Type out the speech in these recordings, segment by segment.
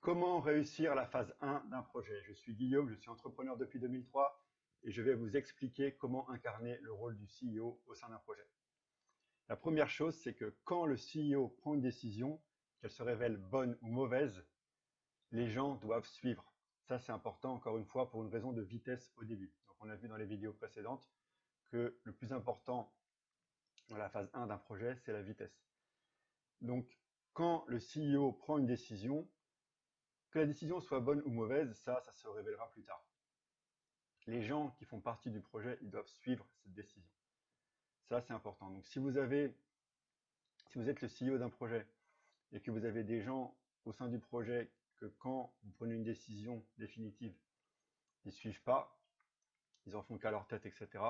Comment réussir la phase 1 d'un projet? Je suis Guillaume, je suis entrepreneur depuis 2003 et je vais vous expliquer comment incarner le rôle du CEO au sein d'un projet. La première chose, c'est que quand le CEO prend une décision, qu'elle se révèle bonne ou mauvaise, les gens doivent suivre. Ça, c'est important, encore une fois, pour une raison de vitesse au début. Donc, on a vu dans les vidéos précédentes que le plus important dans la phase 1 d'un projet, c'est la vitesse. Donc, quand le CEO prend une décision, que la décision soit bonne ou mauvaise, ça se révélera plus tard. Les gens qui font partie du projet, ils doivent suivre cette décision. Ça, c'est important. Donc, si vous êtes le CEO d'un projet et que vous avez des gens au sein du projet que quand vous prenez une décision définitive, ils suivent pas, ils en font qu'à leur tête, etc.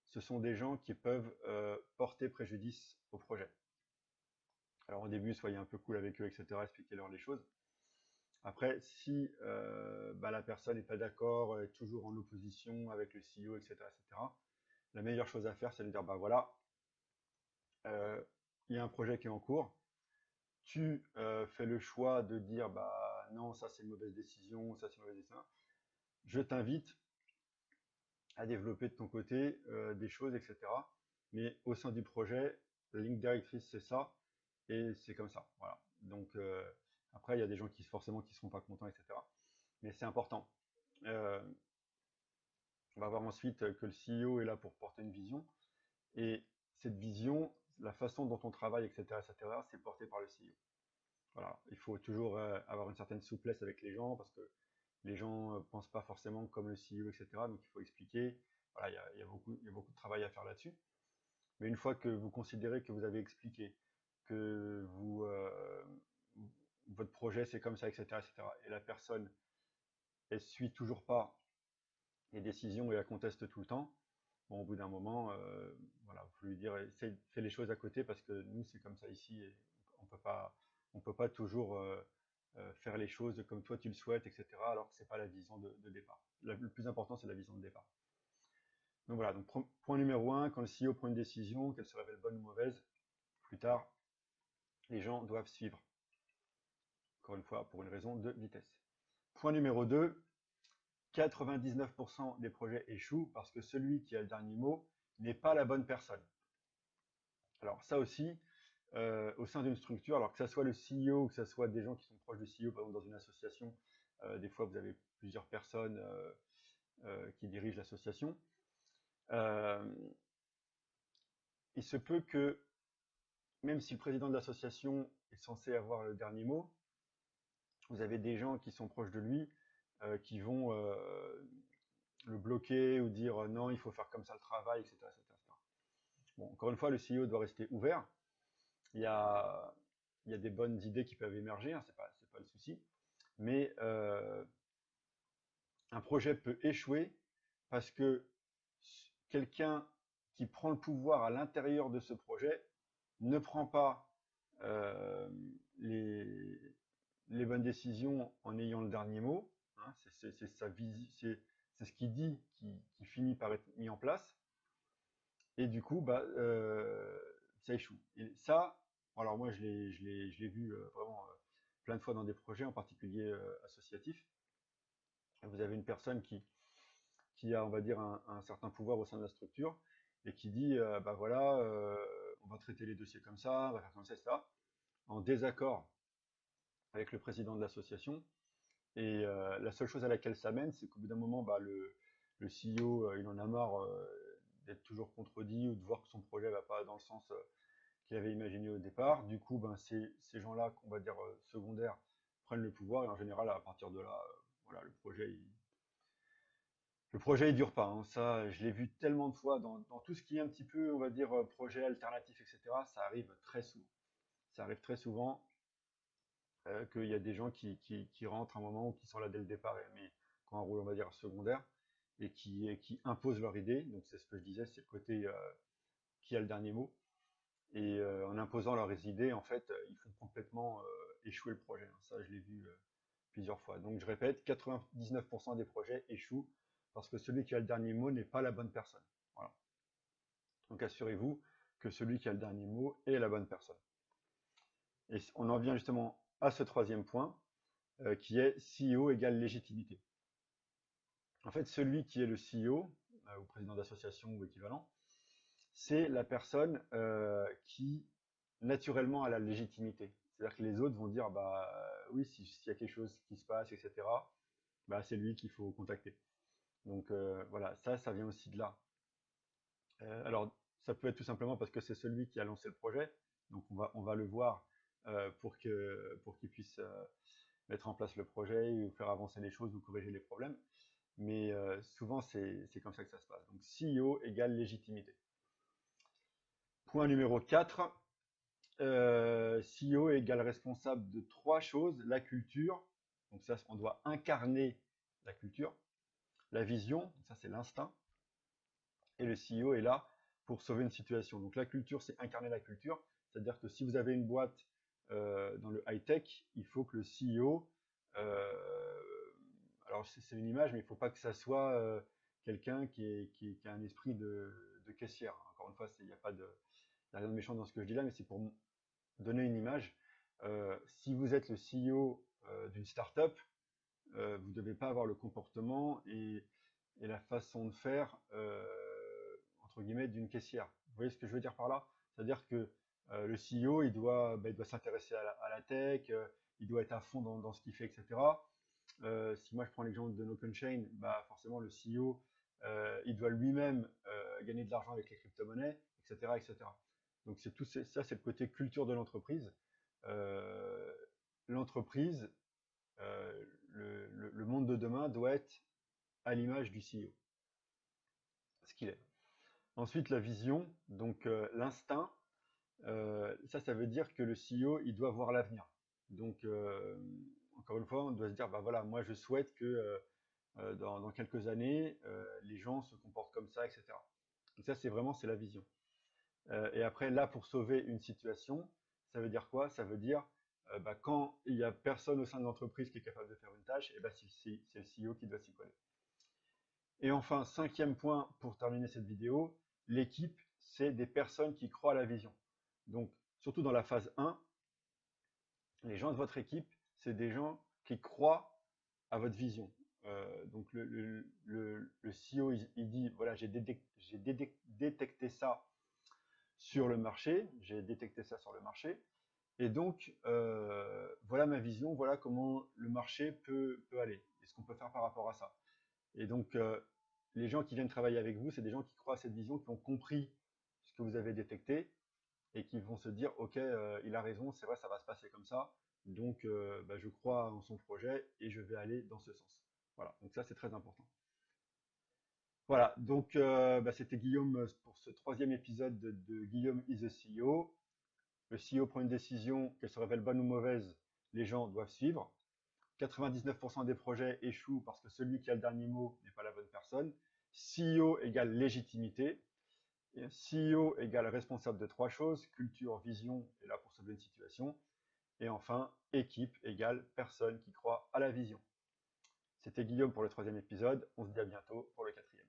Ce sont des gens qui peuvent porter préjudice au projet. Alors au début, soyez un peu cool avec eux, etc. Expliquez-leur les choses. Après, si la personne n'est pas d'accord, est toujours en opposition avec le CEO, etc., etc., la meilleure chose à faire, c'est de dire, bah voilà, il y a un projet qui est en cours, tu fais le choix de dire, bah non, ça c'est une mauvaise décision, ça c'est une mauvaise décision. Je t'invite à développer de ton côté des choses, etc. Mais au sein du projet, la ligne directrice, c'est ça, et c'est comme ça. Voilà. Donc après, il y a des gens qui forcément qui seront pas contents, etc. Mais c'est important. On va voir ensuite que le CEO est là pour porter une vision, et cette vision, la façon dont on travaille, etc., etc., c'est porté par le CEO. Voilà. Il faut toujours avoir une certaine souplesse avec les gens parce que les gens pensent pas forcément comme le CEO, etc. Donc il faut expliquer. Voilà, il y a beaucoup de travail à faire là-dessus. Mais une fois que vous considérez que vous avez expliqué, que votre projet c'est comme ça, etc., etc., et la personne elle suit toujours pas les décisions et la conteste tout le temps, bon, au bout d'un moment, voilà, vous pouvez lui dire, fais les choses à côté parce que nous c'est comme ça ici et on peut pas toujours faire les choses comme toi tu le souhaites, etc. Alors que c'est pas la vision de départ. Le plus important c'est la vision de départ. Donc voilà, donc point numéro 1, quand le CEO prend une décision, qu'elle se révèle bonne ou mauvaise, plus tard, les gens doivent suivre. Encore une fois, pour une raison de vitesse. Point numéro 2, 99% des projets échouent parce que celui qui a le dernier mot n'est pas la bonne personne. Alors ça aussi, au sein d'une structure, alors que ça soit le CEO ou que ça soit des gens qui sont proches du CEO, par exemple dans une association, des fois vous avez plusieurs personnes qui dirigent l'association. Il se peut que, même si le président de l'association est censé avoir le dernier mot, vous avez des gens qui sont proches de lui qui vont le bloquer ou dire non, il faut faire comme ça le travail, etc., etc., etc. Bon, encore une fois, le CEO doit rester ouvert. Il y a des bonnes idées qui peuvent émerger, hein, c'est pas le souci. Mais un projet peut échouer parce que quelqu'un qui prend le pouvoir à l'intérieur de ce projet ne prend pas euh, les, les bonnes décisions en ayant le dernier mot. Hein, c'est ce qu'il dit qui finit par être mis en place. Et du coup, ça échoue. Et ça, alors moi, je l'ai vu vraiment plein de fois dans des projets, en particulier associatifs. Vous avez une personne qui a, on va dire, un certain pouvoir au sein de la structure et qui dit, bah voilà, on va traiter les dossiers comme ça, on va faire comme ça, etc. En désaccord avec le président de l'association. Et la seule chose à laquelle ça mène, c'est qu'au bout d'un moment, le CEO, il en a marre d'être toujours contredit ou de voir que son projet va pas dans le sens qu'il avait imaginé au départ. Du coup, ces gens-là, qu'on va dire secondaires, prennent le pouvoir et en général, à partir de là, voilà, le projet il dure pas. Hein. Ça, je l'ai vu tellement de fois dans tout ce qui est un petit peu, on va dire, projet alternatif, etc. Ça arrive très souvent. Ça arrive très souvent qu'il y a des gens qui rentrent à un moment ou qui sont là dès le départ, mais qui ont un rôle, on va dire, secondaire, et qui imposent leur idée. Donc c'est ce que je disais, c'est le côté qui a le dernier mot. Et en imposant leurs idées, en fait, ils font complètement échouer le projet. Ça, je l'ai vu plusieurs fois. Donc je répète, 99% des projets échouent parce que celui qui a le dernier mot n'est pas la bonne personne. Voilà. Donc assurez-vous que celui qui a le dernier mot est la bonne personne. Et on en vient justement à ce troisième point. qui est CEO égale légitimité. En fait, celui qui est le CEO, ou président d'association ou équivalent, c'est la personne qui naturellement a la légitimité. C'est-à-dire que les autres vont dire, bah oui, s'il y a quelque chose qui se passe, etc., bah, c'est lui qu'il faut contacter. Donc voilà, ça vient aussi de là. Alors, ça peut être tout simplement parce que c'est celui qui a lancé le projet, donc on va le voir pour qu'il puisse mettre en place le projet, ou faire avancer les choses ou corriger les problèmes. Mais souvent, c'est comme ça que ça se passe. Donc, CEO égale légitimité. Point numéro 4, CEO égale responsable de 3 choses, la culture, donc ça, on doit incarner la culture, la vision, ça c'est l'instinct, et le CEO est là pour sauver une situation. Donc la culture, c'est incarner la culture, c'est-à-dire que si vous avez une boîte dans le high-tech, il faut que le CEO, alors c'est une image, mais il ne faut pas que ça soit quelqu'un qui a un esprit de caissière. Encore une fois, il n'y a rien de méchant dans ce que je dis là, mais c'est pour donner une image. Si vous êtes le CEO d'une startup, vous ne devez pas avoir le comportement et la façon de faire entre guillemets d'une caissière. Vous voyez ce que je veux dire par là? C'est-à-dire que le CEO, il doit s'intéresser à la tech, il doit être à fond dans ce qu'il fait, etc. Si moi je prends l'exemple de NoCoinChain, bah forcément le CEO, il doit lui-même gagner de l'argent avec les crypto-monnaies, etc., etc. Donc c'est tout ça, c'est le côté culture de l'entreprise. L'entreprise, le monde de demain doit être à l'image du CEO, ce qu'il est. Ensuite, la vision, donc l'instinct, ça veut dire que le CEO, il doit voir l'avenir. Donc, encore une fois, on doit se dire, bah voilà, moi je souhaite que dans quelques années, les gens se comportent comme ça, etc. Donc ça, c'est la vision. Et après, là, pour sauver une situation, ça veut dire quoi? Ça veut dire, bah, quand il n'y a personne au sein de l'entreprise qui est capable de faire une tâche, et bah, c'est le CEO qui doit s'y coller. Et enfin, 5e point pour terminer cette vidéo, l'équipe, c'est des personnes qui croient à la vision. Donc, surtout dans la phase 1, les gens de votre équipe, c'est des gens qui croient à votre vision. Donc, le CEO, il dit, voilà, j'ai détecté ça sur le marché, et donc, voilà ma vision, voilà comment le marché peut aller, et ce qu'on peut faire par rapport à ça. Et donc, les gens qui viennent travailler avec vous, c'est des gens qui croient à cette vision, qui ont compris ce que vous avez détecté, et qui vont se dire, ok, il a raison, c'est vrai, ça va se passer comme ça, donc bah, je crois en son projet, et je vais aller dans ce sens. Voilà, donc ça c'est très important. Voilà, donc bah, c'était Guillaume pour ce 3e épisode de Guillaume is a CEO. Le CEO prend une décision, qu'elle se révèle bonne ou mauvaise, les gens doivent suivre. 99% des projets échouent parce que celui qui a le dernier mot n'est pas la bonne personne. CEO égale légitimité. Et CEO égale responsable de 3 choses, culture, vision, et là pour sauver une situation. Et enfin, équipe égale personne qui croit à la vision. C'était Guillaume pour le 3e épisode. On se dit à bientôt pour le 4e.